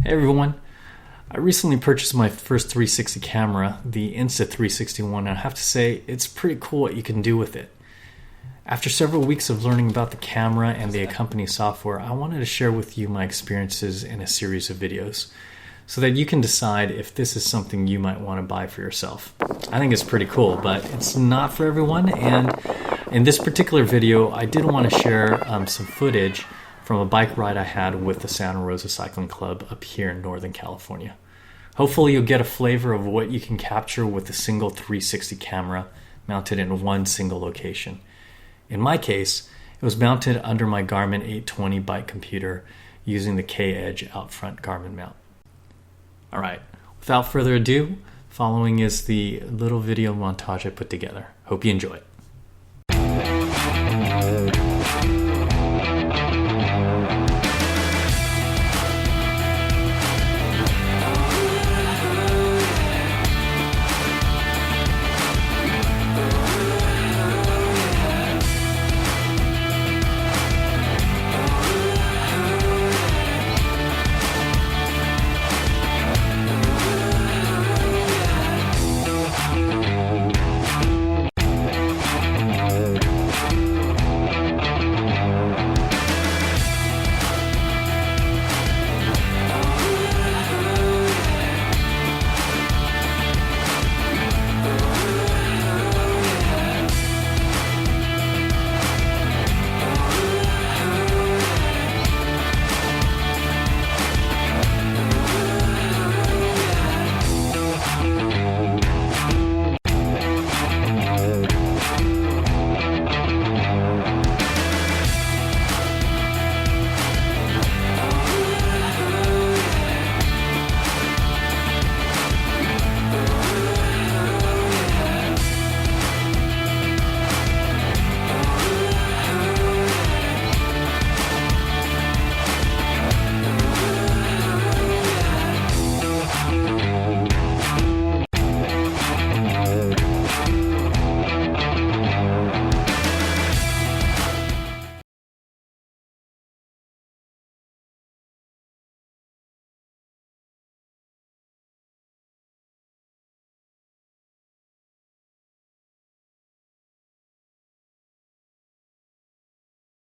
Hey everyone, I recently purchased my first 360 camera, the Insta360 One, and I have to say it's pretty cool what you can do with it. After several weeks of learning about the camera and the accompanying software, I wanted to share with you my experiences in a series of videos so that you can decide if this is something you might want to buy for yourself. I think it's pretty cool, but it's not for everyone, and in this particular video I did want to share some footage from a bike ride I had with the Santa Rosa Cycling Club up here in Northern California. Hopefully you'll get a flavor of what you can capture with a single 360 camera mounted in one single location. In my case, it was mounted under my Garmin 820 bike computer using the K-Edge out front Garmin mount. Alright, without further ado, following is the little video montage I put together. Hope you enjoy it.